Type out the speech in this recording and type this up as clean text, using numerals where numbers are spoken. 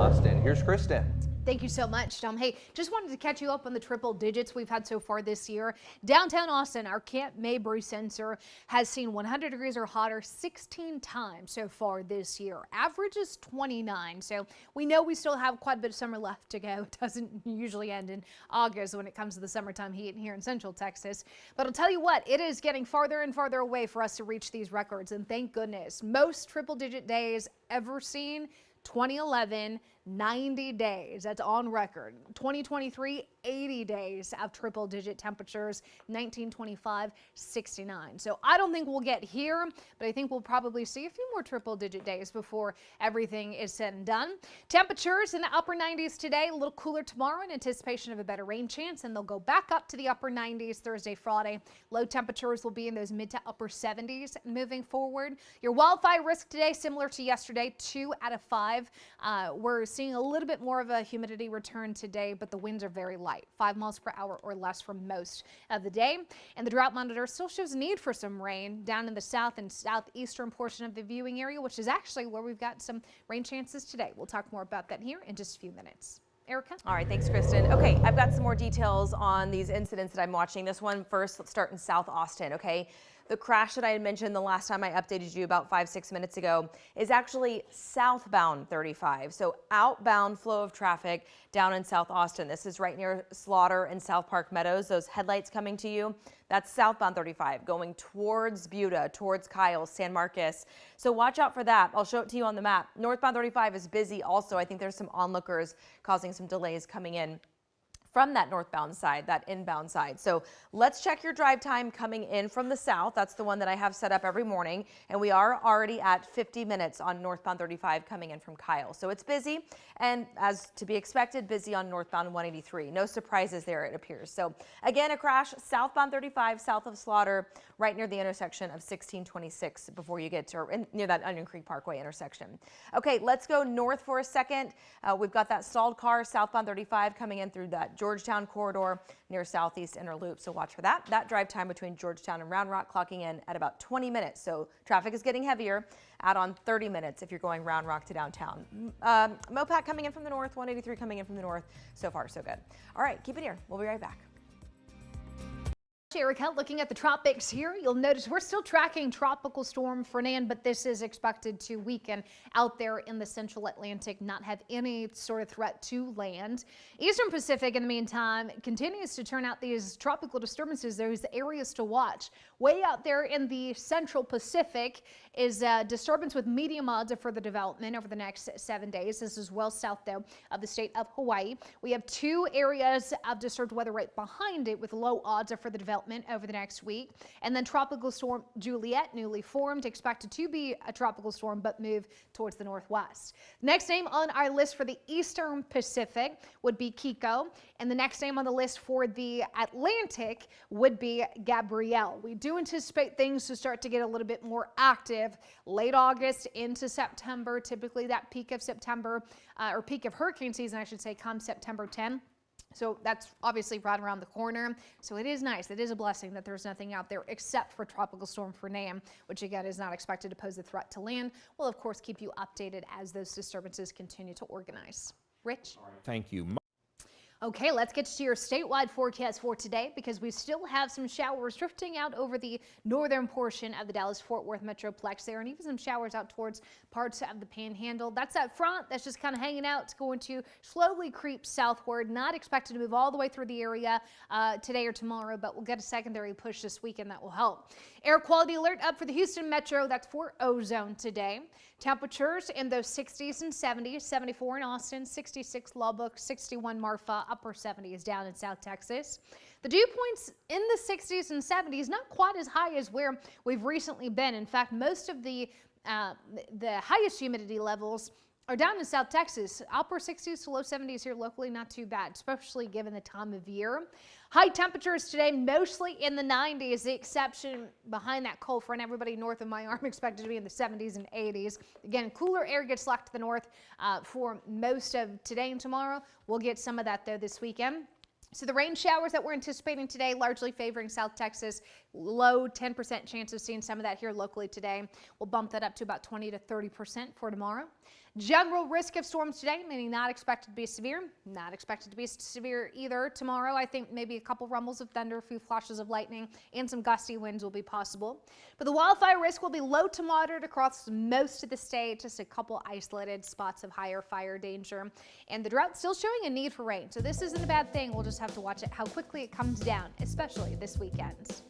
Austin. Here's Kristen. Thank you so much, Tom. Hey, just wanted to catch you up on the triple digits we've had so far this year. Downtown Austin, our Camp Mabry sensor has seen 100 degrees or hotter 16 times so far this year. Average is 29, so we know we still have quite a bit of summer left to go. It doesn't usually end in August when it comes to the summertime heat here in Central Texas. But I'll tell you what, it is getting farther and farther away for us to reach these records, and thank goodness. Most triple digit days ever seen, 2011, 90 days. That's on record. 2023, 80 days of triple digit temperatures. 1925, 69. So I don't think we'll get here, but I think we'll probably see a few more triple digit days before everything is said and done. Temperatures in the upper 90s today, a little cooler tomorrow in anticipation of a better rain chance, and they'll go back up to the upper 90s Thursday, Friday. Low temperatures will be in those mid to upper 70s moving forward. Your wildfire risk today, similar to yesterday, 2 out of 5. We're seeing a little bit more of a humidity return today, but the winds are very light, 5 miles per hour or less for most of the day. And the drought monitor still shows need for some rain down in the south and southeastern portion of the viewing area, which is actually where we've got some rain chances today. We'll talk more about that here in just a few minutes. Erica? All right, thanks, Kristen. Okay, I've got some more details on these incidents that I'm watching. This one first, let's start in South Austin, okay? The crash that I had mentioned the last time I updated you about 5-6 minutes ago is actually southbound 35. So outbound flow of traffic down in South Austin. This is right near Slaughter and South Park Meadows. Those headlights coming to you, that's southbound 35 going towards Buda, towards Kyle, San Marcos. So watch out for that. I'll show it to you on the map. Northbound 35 is busy also. I think there's some onlookers causing some delays coming in from that northbound side, that inbound side. So let's check your drive time coming in from the south. That's the one that I have set up every morning. And we are already at 50 minutes on northbound 35 coming in from Kyle. So it's busy, and as to be expected, busy on northbound 183. No surprises there, it appears. So again, a crash southbound 35 south of Slaughter, right near the intersection of 1626 before you get to near that Onion Creek Parkway intersection. Okay, let's go north for a second. We've got that stalled car southbound 35 coming in through that Georgetown corridor near Southeast Inner Loop. So watch for that. That drive time between Georgetown and Round Rock clocking in at about 20 minutes. So traffic is getting heavier. Add on 30 minutes if you're going Round Rock to downtown. Mopac coming in from the north, 183 coming in from the north. So far, so good. All right, keep it here. We'll be right back. Erica, looking at the tropics here, you'll notice we're still tracking Tropical Storm Fernand, but this is expected to weaken out there in the central Atlantic, not have any sort of threat to land. Eastern Pacific, in the meantime, continues to turn out these tropical disturbances. There's areas to watch. Way out there in the central Pacific is a disturbance with medium odds of further development over the next 7 days. This is well south, though, of the state of Hawaii. We have 2 areas of disturbed weather right behind it with low odds of further development over the next week. And then Tropical Storm Juliet, newly formed, expected to be a tropical storm, but move towards the northwest. Next name on our list for the Eastern Pacific would be Kiko. And the next name on the list for the Atlantic would be Gabrielle. We do anticipate things to start to get a little bit more active late August into September. Typically that peak of September, or peak of hurricane season, I should say, comes September 10. So that's obviously right around the corner. So it is nice. It is a blessing that there's nothing out there except for Tropical Storm Fernand, which again is not expected to pose a threat to land. We'll of course keep you updated as those disturbances continue to organize. Rich? Thank you. Okay, let's get to your statewide forecast for today because we still have some showers drifting out over the northern portion of the Dallas-Fort Worth Metroplex there, and even some showers out towards parts of the Panhandle. That's that front that's just kind of hanging out. It's going to slowly creep southward, not expected to move all the way through the area today or tomorrow, but we'll get a secondary push this weekend that will help. Air quality alert up for the Houston Metro. That's for ozone today. Temperatures in those 60s and 70s, 74 in Austin, 66 Lubbock, 61 Marfa, upper 70s down in South Texas. The dew points in the 60s and 70s, not quite as high as where we've recently been. In fact, most of the highest humidity levels are down in South Texas. Upper 60s to low 70s here locally, not too bad, especially given the time of year. High temperatures today, mostly in the 90s. The exception behind that cold front, everybody north of my arm expected to be in the 70s and 80s. Again, cooler air gets locked to the north for most of today and tomorrow. We'll get some of that though this weekend. So the rain showers that we're anticipating today largely favoring South Texas, low 10% chance of seeing some of that here locally today. We'll bump that up to about 20 to 30% for tomorrow. General risk of storms today, meaning not expected to be severe, not expected to be severe either. Tomorrow, I think maybe a couple rumbles of thunder, a few flashes of lightning, and some gusty winds will be possible. But the wildfire risk will be low to moderate across most of the state, just a couple isolated spots of higher fire danger. And the drought still showing a need for rain, so this isn't a bad thing. We'll just have to watch it how quickly it comes down, especially this weekend.